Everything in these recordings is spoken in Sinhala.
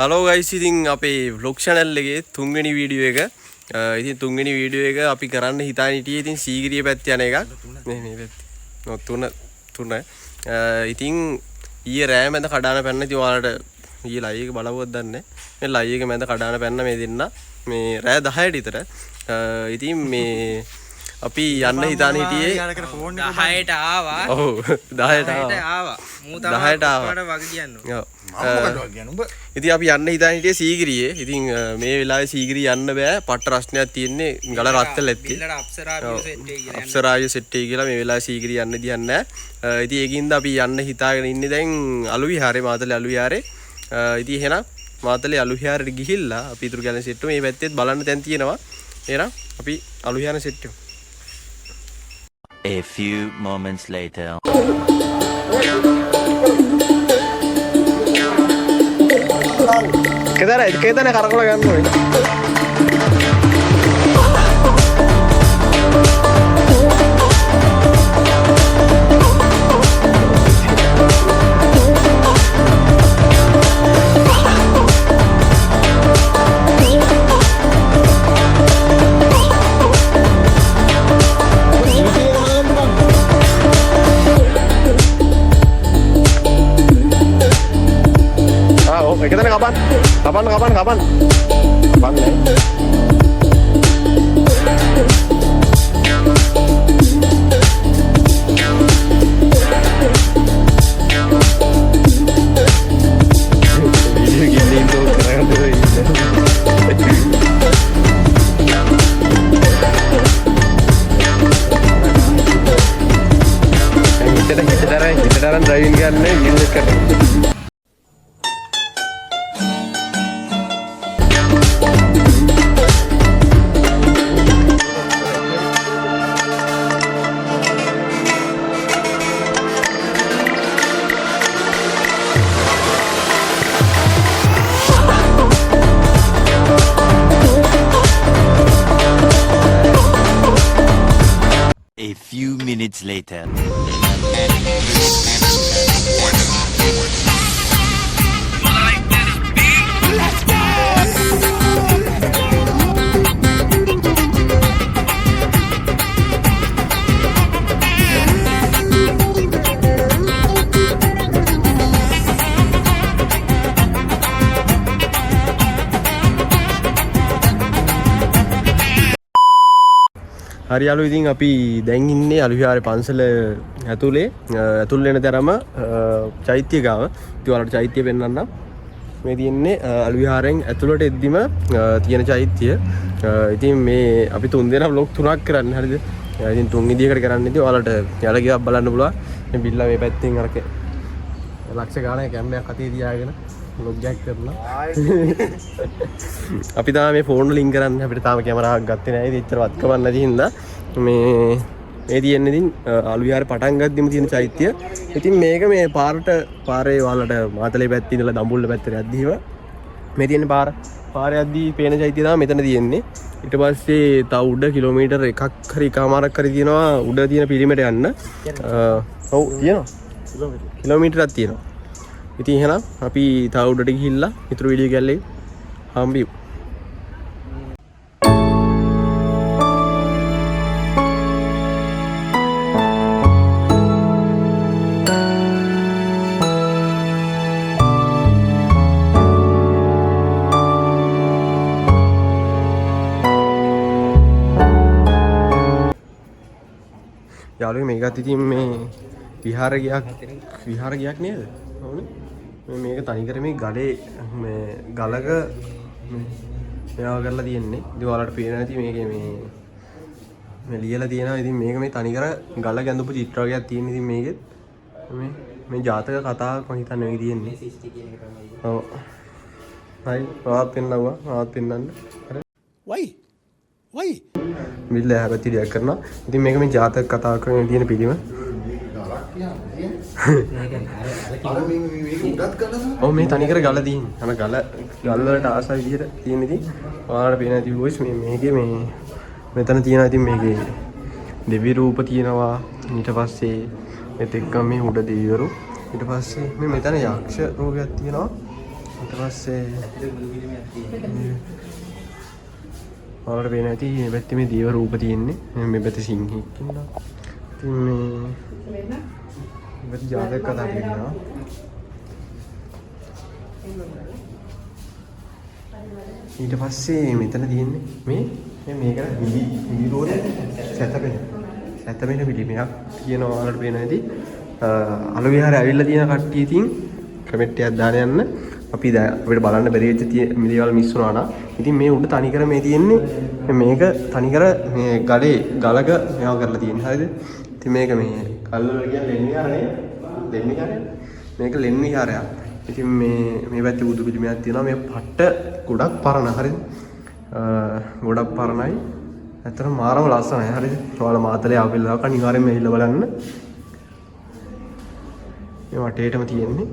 හලෝ ගයිස් ඉතින් අපේ vlog channel එකේ තුන්වෙනි වීඩියෝ එක ඉතින් තුන්වෙනි වීඩියෝ එක අපි කරන්න හිතාන හිටියේ ඉතින් සීගිරිය පැත්ත යන එකක් මේ පැත්ත තුන ඉතින් ඊයේ රෑ මැද කඩාන පැන්න ඉතින් ඔයාලට ඊයේ ලයිව් එක බලවුවත් දන්නේ මේ ලයිව් එක මැද කඩාන පැන්න මේ දෙන්න මේ රෑ 10ට විතර ඉතින් මේ අපි යන්න හිතාන හිටියේ 10ට ආවා. ඔව් 10ට ආවා. මූ 10ට ආවා. වගේ කියන්නේ. ඔව්. ඉතින් අපි යන්න හිතාන හිටියේ සීගිරියේ. ඉතින් මේ වෙලාවේ සීගිරිය යන්න බෑ. පට්ට රස්නයක් තියෙන්නේ. ගල රත්තල් ඇත්තේ. බිල්ලට අප්සරාවිය සෙට් එකේ කියලා. අප්සරාවිය සෙට් එකේ කියලා මේ වෙලාවේ සීගිරිය යන්න දියන්නේ නැහැ. ඉතින් ඒකින්ද අපි යන්න හිතාගෙන ඉන්නේ දැන් අලු විහාරේ මාතලේ අලු විහාරේ. ඉතින් එහෙනම් මාතලේ අලු විහාරෙට ගිහිල්ලා අපි ඊටු ගැලේ සෙට් මේ පැත්තෙත් බලන්න තැන් තියෙනවා. එහෙනම් අපි අලු විහාරේ set එකමු. A few moments later. Kita nak karak lagi kan? Kita nak kapan? Kapan nih? Gini tuh keren tuh. Kita driving kan nih, gini keren. A few minutes later. හරි යාළුවෝ ඉතින් අපි දැන් ඉන්නේ අලු විහාරේ පන්සල ඇතුලේ ඇතුල් වෙන තරම චෛත්‍ය ගාව. ඉතින් ඔයාලට චෛත්‍ය පෙන්වන්නම්. මේ තියෙන්නේ අලු විහාරෙන් ඇතුළට එද්දිම තියෙන චෛත්‍ය. ඉතින් මේ අපි තුන් දෙනා vlog තුනක් කරන්නේ හරිද? ඉතින් තුන් විදියකට කරන්නේ. ඉතින් ඔයාලට යාළ ගියා බලන්න පුළුවන්. මේ බිල්ලා මේ පැත්තෙන් අරක ලක්ෂ ගාණක් කැම්බයක් අතේ තියාගෙන vlog එකක් කරනවා. අපි තාම මේ ෆෝන් වලින් කරන්නේ අපිට තාම කැමරාවක් ගත්තේ නැහැ. ඉතින් එච්චර වත් කවන්න නැති හින්දා මේ තියෙන්නේ ඉතින් අලු විහාරේ පටන් ගද්දිම තියෙන චෛත්‍ය. ඉතින් මේක මේ පාරේ ඔයාලට මාතලේ පැත්තේ ඉඳලා දඹුල්ල පැත්තට යද්දිම මේ තියෙන පාරේ යද්දි පේන චෛත්‍ය තමයි මෙතන තියෙන්නේ. ඊට පස්සේ තව උඩ කිලෝමීටර් එකක් හරි එකමාරක් හරි තියෙනවා උඩ තියෙන පිළිමයට යන්න. ඔව් තියෙනවා. කිලෝමීටරක් තියෙනවා. ඉතින් එහෙනම් අපි තව උඩට ගිහිල්ලා ඊටු වීඩියෝ ගැල්ලේ හම්බෙමු. යාළුවෝ මේකත් ඉතින් මේ විහාර ගයක් නේද? හවුනේ. මේක තනිකර මේ ගලේ මේ ගලක මේවා කරලා තියෙන්නේ. ඉතින් ඔයාලට පේන නැති මේකේ මේ ලියලා තියෙනවා. ඉතින් මේක මේ තනිකර ගල ගැඳපු චිත්‍ර වර්ගයක් තියෙන. ඉතින් මේකෙත් මේ ජාතක කතාවක් මම හිතන්නේ මේක තියෙන්නේ. ඔව්. හරි. ඔයාත් පෙන්නනවා. ඔයාත් පෙන්නන්න. හරි. වයි. මිල්ල හැබැයි දෙයක් කරනවා. ඉතින් මේක මේ ජාතක කතාවක තියෙන පිළිම. ඔව් මේ තනිකර ගල තියෙන. අන ගල වලට ආසයි විදිහට තියෙන ඉතින් ඔයාලට පේන ඇති වොයිස් මේකේ මේ මෙතන තියෙනවා ඉතින් මේකේ දෙවි රූප තියෙනවා. ඊට පස්සේ මෙත් එක්ක මේ උඩ දෙවිවරු ඊට පස්සේ මේ මෙතන යක්ෂ රූපයක් තියෙනවා. ඊට පස්සේ ඔයාලට පේන ඇති මේ පැත්තේ මේ දේව රූප තියෙන්නේ. මේ පැත්තේ සිංහෙක් ඉන්නවා. ඉතින් මේ ජාතක කතා කියනවා. ඊට පස්සේ මෙතන තියෙන්නේ මේක මිලි රෝද සැතපෙන පිළිමයක් තියෙනවා. ඔයාලට පේන ඇති අලු විහාරේ ඇවිල්ලා තියෙන කට්ටිය ඉතින් කමෙන්ට් එකක් දාලා යන්න. අපිට බලන්න බැරි වෙච්ච මිලිවල් මිස් වුණා නා. ඉතින් මේ උඩ තනිකර මේ තියෙන්නේ මේක තනිකර මේ ගලක මේවා කරලා තියෙන්නේ. හරිද? ඉතින් මේක මේ කල්වල කියන්නේ ලෙන් විහාරනේ. මේක ලෙන් විහාරයක්. ඉතින් මේ පැත්තේ බුදු පිළිමයක් තියෙනවා. මේ පට්ට ගොඩක් පරණ. හරිද? ගොඩක් පරණයි. ඇත්තටම මාරම ලස්සනයි. හරිද? ඔයාලා මාතලේ ආවෙලාවක අනිවාර්යෙන්ම ඇවිල්ලා බලන්න. මේ වටේටම තියෙන්නේ.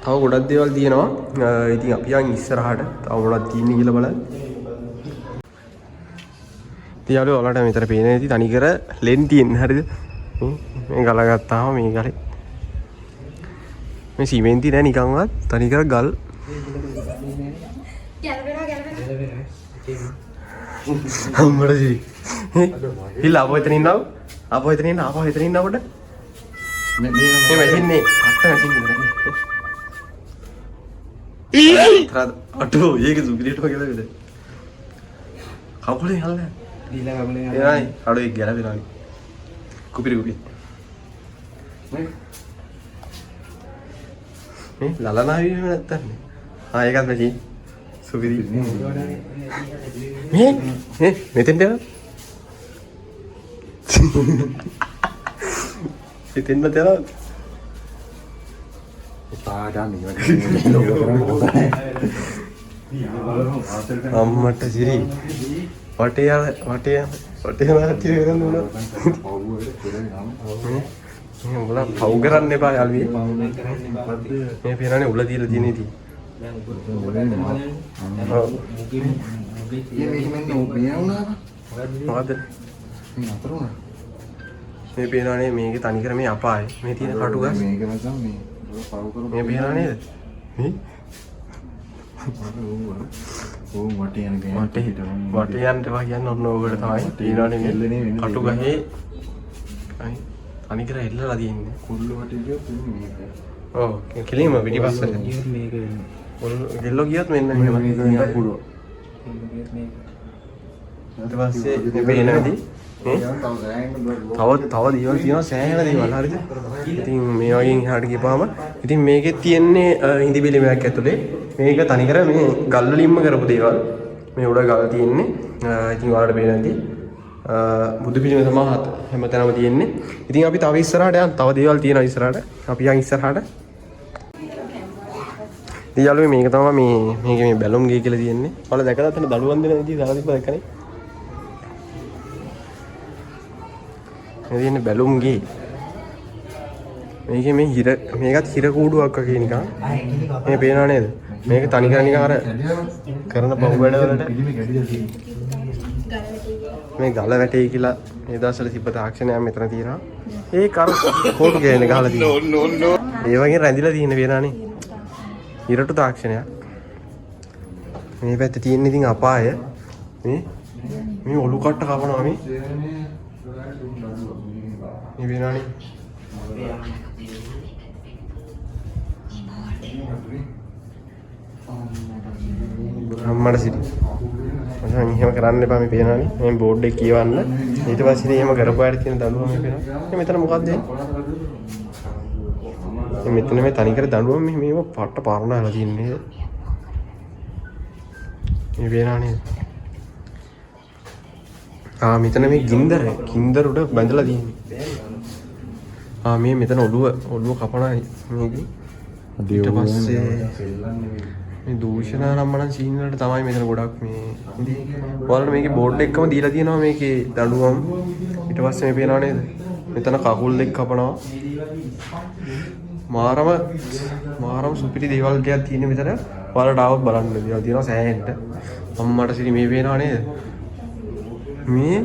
තව ගොඩක් දේවල් තියෙනවා. ඉතින් අපි යන් ඉස්සරහට තව මොනවද තියෙන්නේ කියලා බලන්න. ඉතින් යාළුවෝ ඔයාලට මෙතන පේන ඇති තනිකර ලෙන් තියෙන්නේ. හරිද? මේ ගල ගත්තාම මේ ගලේ මේ සිමෙන්ති නෑ නිකන්වත් තනිකර ගල්. අම්මඩ සිරි. හිල අපෝ එතන ඉන්නව. අපෝ එතන ඉන්න අපොට. මේ මැෂින්නේ අට මැෂින් නේ. අටෝ ඒක සුපිරියට වගේ නේද? කකුලේ හල්ල. දීලා කකුලේ හල්ල. එයි අඩෝ ඒක ගැලවෙනවා. කුපිරි. මේ ලලනාවි නැත්තම්. ඒකත් මැෂින්. සුපිරි. මෙතෙන්ට යනවා. මෙතෙන්ට යනවා. අම්මට සිරි වටේ කරන්න උනා. උඹලා පව් කරන්න එපා යාළුවේ. මේ පේනනේ උල දීලා තියෙන ඉතින්. මේ පේනනේ මේකේ තනිකර මේ අපාය. මේ තියෙන කටු ගස්. මේ පේනව නේද? මේ වටේ යන්න එපා කියන්නේ ඔන්න ඕකට තමයි. පේනවනේ මේ කටු ගහේ තනිකර එල්ලලා තියෙන්නේ. කුල්ල වටේ ගියොත් මේක. ඔව් කෙලින්ම පිටිපස්සට. මේක ගෙල්ලෝ ගියත් මෙන්න මෙහෙම මේක පුළුවන්. ඊට පස්සේ මේ පේනදී තව දේවල් තියෙනවා සෑහෙන දේවල්. හරිද? ඉතින් මේ වගේ එහාට ගිහපුවාම ඉතින් මේකේ තියෙන්නේ හිඳි පිළිමයක් ඇතුලේ. මේක තනිකර මේ ගල් වලින්ම කරපු දේවල්. මේ උඩ ගල් තියෙන්නේ. ඉතින් ඔයාලට පේනදී බුදු පිළිම තමයි හැමතැනම තියෙන්නේ. ඉතින් අපි තව ඉස්සරහට යන්න. තව දේවල් තියෙනවා ඉස්සරහට. අපි යන් ඉස්සරහට. ඉතින් යාළුවෝ මේක තමයි මේකේ මේ බැලුම් ගේ කියලා තියෙන්නේ. ඔයාලා දැකලා තියෙන දඩුවම් දෙන විදිහ දාලා තිබ්බ දැක්කනේ. මේ තියෙන්නේ බැලුම් ගේ. මේකේ මේකත් හිර කූඩුවක් වගේ නිකන්. මේ පේනව නේද? මේක තනිකර නිකන් අර කරන පහු වැඩවලට මේ ගල වැටේ කියලා මේ දවස්වල තිබ්බ තාක්ෂණයක් මෙතන තියෙනවා. ඒක අර කෝටු ගෑනේ ගහලා තියෙනවා. ඒ වගේ රැඳිලා තියෙන පේනවනේ. ඉරටු තාක්ෂණයක්. මේ පැත්තේ තියෙන ඉතින් අපාය. මේ ඔලු කට්ට කපනවා මේ. මේ පේනවනේ. අම්මඩ සිටි. මම එහෙම කරන්න එපා මේ පේනවනේ. මේ බෝඩ් එක කියවන්න. ඊට පස්සේ ඉතින් එහෙම කරපුවාට තියෙන දඬුවම මේ පේනවා. මෙතන මොකක්ද මෙතන මේ තනිකර දඬුවම මේව පට්ට පාරණාලා තියන්නේ. මේ පේනවනේ. මෙතන මේ ගින්දර උඩ බැඳලා තියෙන්නේ. මේ මෙතන ඔළුව කපනයි මේකේ. ඊට පස්සේ මේ දූෂණ නම්මන සීන් වලට තමයි මෙතන ගොඩක් මේ ඔයාලට මේකේ බෝඩ් එකම දීලා තියෙනවා මේකේ දඬුවම්. ඊට පස්සේ මේ පේනව නේද? මෙතන කකුල් දෙක කපනවා. මාරම සුපිරි දේවල් ටිකක් තියෙන මෙතන. ඔයාලට ආවොත් බලන්න දේවල් තියෙනවා සෑහෙන්න. අම්මට සිරි මේ පේනව නේද? මේ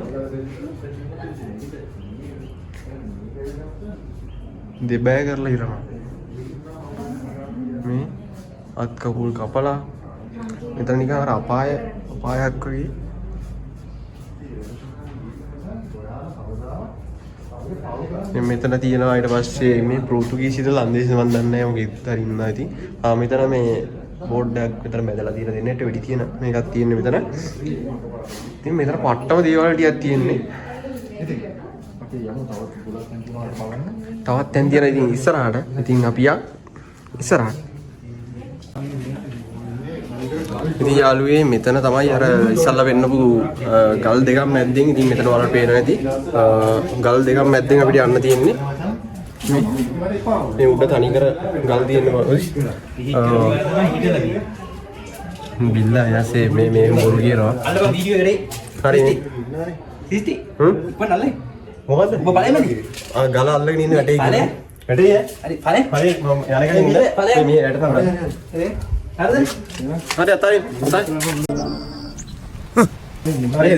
දෙබෑ කරලා ඉරනවා. මේ අත් කකුල් කපලා මෙතන නිකන් අර අපායක් වගේ. මෙතන තියෙනවා ඊට පස්සේ මේ පෘතුගීසිද ලන්දේසි මන් දන්නේ නැහැ මොකෙද හරින්නා ඉතින්. මෙතන මේ බෝඩ් එකක් මෙතන බැදලා තියෙන දෙන්නට වෙඩි තියෙන මේකක් තියෙන්නේ මෙතන. ඉතින් මෙතන පට්ටම දේවල් ටිකක් තියෙන්නේ. තවත් තැන් තියෙනවා ඉතින් ඉස්සරහට. ඉතින් අපි ඉස්සරහට. ඉතින් යාළුවේ මෙතන තමයි අර ඉස්සල්ලා වෙන්නපු ගල් දෙකක් මැද්දෙන් ඉතින් මෙතන වලට පේනවා ඇති. ගල් දෙකක් මැද්දෙන් අපිට යන්න තියෙන්නේ. මේ උඩ තනිකර ගල් තියෙනවා. බිල්ලා යසේ මේ මොරු කියනවා. අල්ලපන් වීඩියෝ එකේ. හරි. සිස්ටි. ඉක්මන අල්ලයි. මොකද්ද? ඔබ බලයිමද? ගල අල්ලගෙන ඉන්නේ වැටේ කියන්නේ. වැටේ ඈ? හරි ඵලෙ. මම යනකම් ඉන්න. මේ යට තමයි. හරිද? හරි අතයි. හරි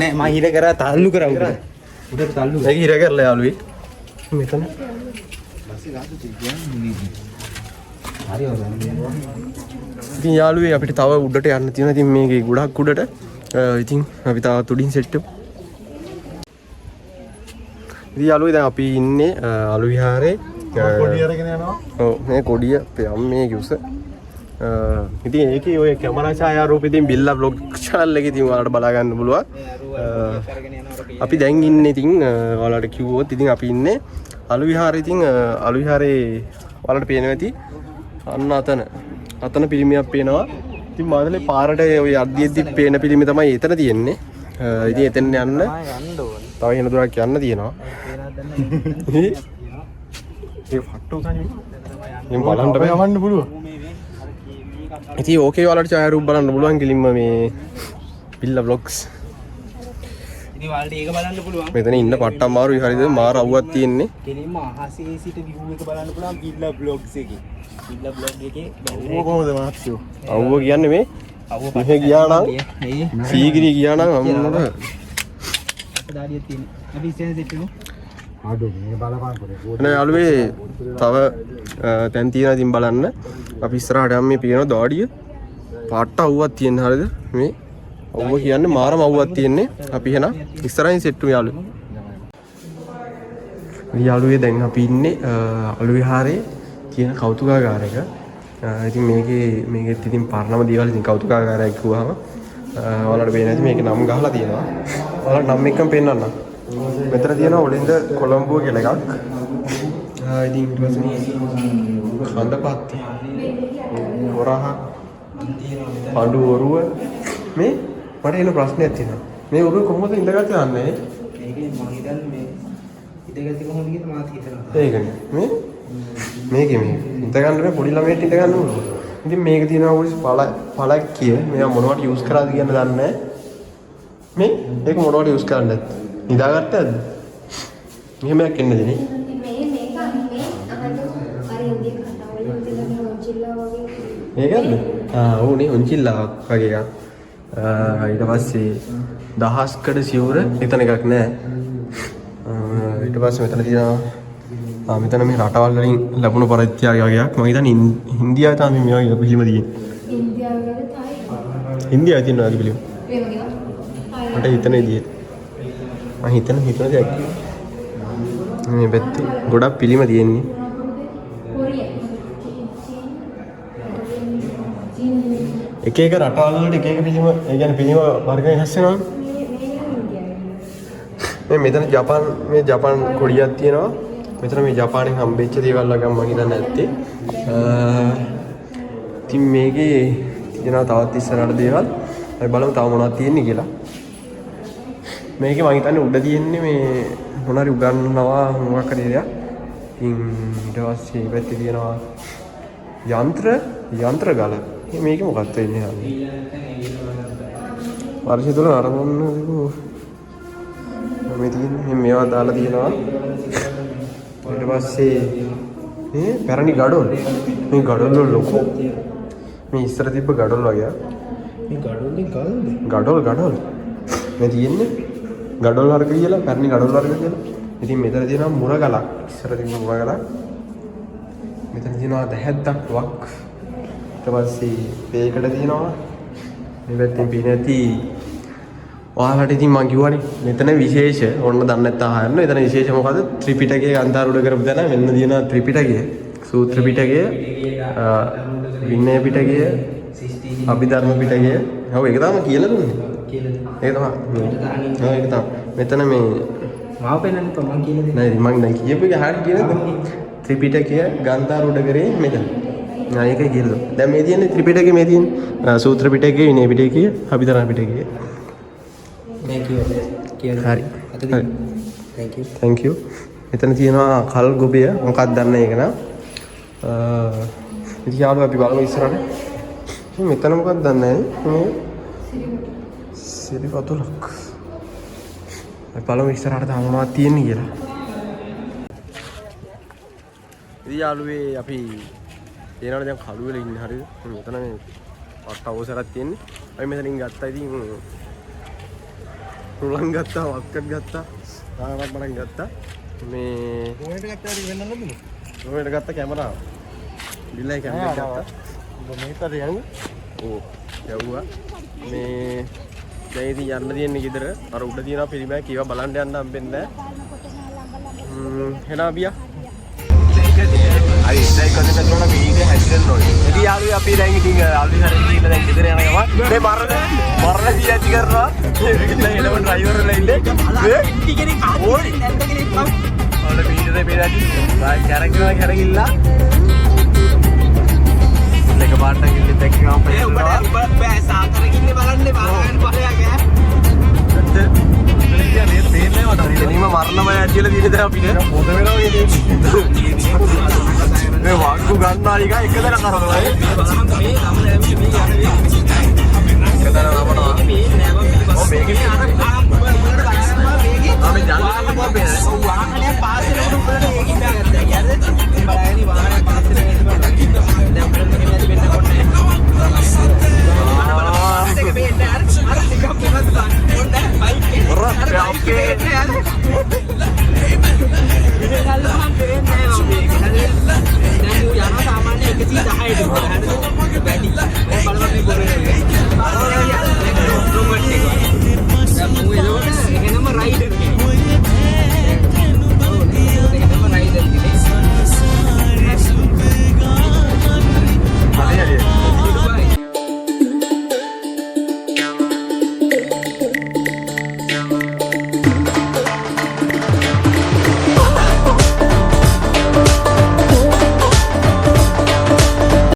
නෑ මම හිර කරා තල්ලු කරා උඩට තල්ලු. මේක හිර කරලා යාළුවේ. මෙතන. ඉතින් යාළුවේ අපිට තව උඩට යන්න තියෙනවා. ඉතින් මේකේ ගොඩක් උඩට. ඉතින් අපි තව උඩින් සෙට් වෙමු. ඉතින් යාළුවේ දැන් අපි ඉන්නේ අලු විහාරේ. කොඩිය අරගෙන යනවා. ඔව් මේ කොඩිය මේ යුස. ඉතින් ඒකේ ඔය කැමරා ඡායාරූප ඉතින් බිල්ලා vlog channel එකේ ඉතින් ඔයාලට බලා ගන්න පුළුවන්. අපි දැන් ඉන්නේ ඉතින් ඔයාලට කිව්වොත් ඉතින් අපි ඉන්නේ අලු විහාරේ. ඉතින් අලු විහාරේ ඔයාලට පේනවා ඇති. අන්න අතන පිළිමියක් පේනවා. ඉතින් මාදලේ පාරට ඔය අද්දියද්දි පේන පිළිමය තමයි එතන තියෙන්නේ. ඉතින් එතන යන්න තව වෙන දුරක් යන්න තියෙනවා. ඒ ෆට්ටෝ කන්නේ. මේ බලන්න බෑ යවන්න පුළුවන්. ඉතින් ඕකේ ඔයාලට ඡායාරූප බලන්න පුළුවන් කිලින්ම මේ බිල්ලා vlogs. ඉතින් ඔයාලට ඒක බලන්න පුළුවන්. මෙතන ඉන්න පට්ටම් මාරුයි හරිද? මාර අවුවක් තියෙන්නේ. කෙලින්ම අහසේ සිට view එක බලන්න පුළුවන් බිල්ලා vlogs එකේ. බිල්ලා vlog එකේ අවුව කොහොමද මාත්‍යෝ? අවුව කියන්නේ මේ මෙහෙ ගියා නම් සීගිරි ගියා නම් අම්මට දාඩිය තියෙන. අපි ඉස්සෙන් සිට වෙමු. නේ යාළුවේ තව තැන් තියෙනවා ඉතින් බලන්න. අපි ඉස්සරහට යම් මේ පේන දාඩිය පාට්ට අවුවක් තියෙන හරියද? මේ අවුව කියන්නේ මාරම අවුවක් තියෙන්නේ. අපි එහෙනම් ඉස්සරහින් සෙට් වෙමු යාළුවේ. යාළුවේ දැන් අපි ඉන්නේ අලු විහාරේ තියෙන කෞතුකාගාරයක. ඉතින් මේකෙත් ඉතින් පරණම දේවල් ඉතින් කෞතුකාගාරයක් කිව්වහම ඔයාලට පේන්නේ නැති මේකේ නම් ගහලා තියෙනවා. ඔයාලට නම් එකම පෙන්නන්න. මෙතන තියෙනවා ඔලින්ද කොළඹුව කියලා එකක්. ඉතින් ඊට පස්සේ මේ කඳපත්ති හොරහ පඬු ඔරුව මේ මට එන ප්‍රශ්නයක් තියෙනවා. මේ ඔරුව කොහොමද ඉඳගත්තේ යන්නේ? මේකේ මම හිතන්නේ මේ ඉඳගත්තේ කොහොමද කියලා මාත් හිතනවා. ඒකනේ. මේකේ ඉඳ ගන්න බෑ පොඩි ළමයට ඉඳ ගන්න ඕන. ඉතින් මේක තියෙනවා පොඩි පළක් කිය. මේවා මොනවට යූස් කරාද කියන දන්නේ නැහැ. මේ ඒක මොනවට යූස් කරන්නද? නිදාගත්තද? මෙහෙමයක් එන්නේ නේ. ඒකද? ඕනේ ඔන්චිල්ලා වගේ එකක්. ඊට පස්සේ දහස්කඩ සිවුර එතන එකක් නැහැ. ඊට පස්සේ මෙතන තියෙනවා මෙතන මේ රටවල් වලින් ලැබුණු පරිත්‍යාග වගේක්. මම හිතන්නේ ඉන්දියාවේ තමයි මේ වගේ පිළිම තියෙන්නේ. ඉන්දියාවේ තියෙනවා වගේ පිළිම. මට හිතන විදිහට. මම හිතන දෙයක්. මේ පැත්තේ ගොඩක් පිළිම තියෙන්නේ. එක එක රටවල් වලට එක එක පිළිම, ඒ කියන්නේ පිළිම වර්ග වෙනස් වෙනවා. මෙතන ජපාන් කොඩියක් තියෙනවා. මෙතන මේ ජපානයෙන් හම්බෙච්ච දේවල් වගේ මම හිතන්නේ නැත්තේ. ඉතින් මේකේ තියෙනවා තවත් ඉස්සරහට දේවල්. අපි බලමු තව මොනවද තියෙන්නේ කියලා. මේකේ මම හිතන්නේ උඩ තියෙන්නේ මේ මොනාරි උගන්වනවා මොකක් හරි දෙයක්. ඉතින් ඊට පස්සේ මේ පැත්තේ තියෙනවා යන්ත්‍ර ගල. මේක මොකක්ද වෙන්නේ හන්නේ? වර්ෂය තුල නරඹන්න මේ තියෙන්නේ මේවා දාලා තියෙනවා. ඊට පස්සේ මේ පැරණි ගඩොල්. මේ ගඩොල් වල ලොකු මේ ඉස්සර තිබ්බ ගඩොල් වගේ. මේ ගඩොල් මේ තියෙන්නේ ගඩොල් වර්ග කියලා පැරණි ගඩොල් වර්ග කියලා. ඉතින් මෙතන තියෙනවා මුරගලක්. ඉස්සර තිබුණ මුරගලක්. මෙතන තියෙනවා දැහැද්දක් වක්. ඊට පස්සේ මේකට තියෙනවා මේ පැත්තෙන් පේන ඇති ඔයාලට ඉතින් මම කිව්වනේ මෙතන විශේෂ ඔන්න දන්නේ නැත්නම් අහන්න. එතන විශේෂ මොකද? ත්‍රිපිටකයේ ගන්ධාරූඪ කරපු තැන මෙන්න තියෙනවා ත්‍රිපිටකය, සූත්‍ර පිටකය, විනය පිටකය, අභිධර්ම පිටකය. ඔව් ඒක තමයි කියලා දුන්නේ. ඒක තමයි. ඔව් ඒක තමයි. මෙතන මේ මාව පෙන්නන්න තෝ මං කියලා දෙන්න. නෑ මම දැන් කියපු එක හරියට කියලාද? ත්‍රිපිටකය ගන්ධාරූඪ කරේ මෙතන. නෑ ඒකයි කියලා. දැන් මේ තියෙන්නේ ත්‍රිපිටකය මේ තියෙන්නේ. සූත්‍ර පිටකය, විනය පිටකය, අභිධර්ම පිටකය. thank you හරි. thank you මෙතන තියෙනවා කල් ගොබය මොකක්ද දන්න ඒක නා. ඉතින් යාළුවා අපි බලමු ඉස්සරහට. මෙතන මොකක්ද දන්නේ නැහැ. සිරි වතුලක්. අපි බලමු ඉස්සරහට තාම මොනවද තියෙන්නේ කියලා. ඉතින් යාළුවේ අපි එනවනේ දැන් කළු වෙලා ඉන්නේ හරිද? මෙතන මේ පට්ටවසරක් තියෙන්නේ. අපි මෙතනින් ගත්තා ඉතින් රුලන් ගත්තා, වක්කට් ගත්තා, තාමත් මඩම් ගත්තා. මේ මොකේද ගත්තාද වෙන්න නැද්ද? රෝමේට ගත්ත කැමරාව. බිල්ලයි කැමරාව ගත්තා. මේකට යන්නේ. ඕ යවුවා. මේ දැන් ඉතින් යන්න තියෙන්නේ ගෙදර. අර උඩ තියෙනවා පිළිමයක්. ඒවා බලන්න යන්න හම්බෙන්නේ නැහැ. එනවා බියා. අයි ඉස්සයි කන්නේ කරන වීඩියෝ හැදෙන්න ඕනේ. ඉතින් යාළුවෝ අපි දැන් ඉතින් අලුත් හරියට ඉන්න දැන් ගෙදර යන ගමන් මේ මරණ සියති කරනවා. ඉතින් එළවන ඩ්‍රයිවර්ලා ඉන්නේ. මේ ටිකෙනින් ඕයි. ඔන්න වීඩියෝ දෙපේ දැටි. බයි කැරකිලා. එක පාට ගිල්ල දැක්කම පස්සේ උඹට බෑ සාතර කින්නේ බලන්නේ බාරගෙන පහයක් ඈ. එනීම මරණමය ඇතිලා තියෙන දේ අපිට මොද වෙනවා මේ වාක්කු ගන්නා එක එකතැන කරනවා මේ එකතැන නමනවා ඔව් මේකේ අර අපි ජනගහන පොපේ වාහනයක් පාස් වෙනකොට උඹලට ඒකින් දාගත්තා. හරිද? බලන්නේ වාහනයක් පාස් වෙනකොට දැන් උඹලට මෙහෙම වෙන්නකොට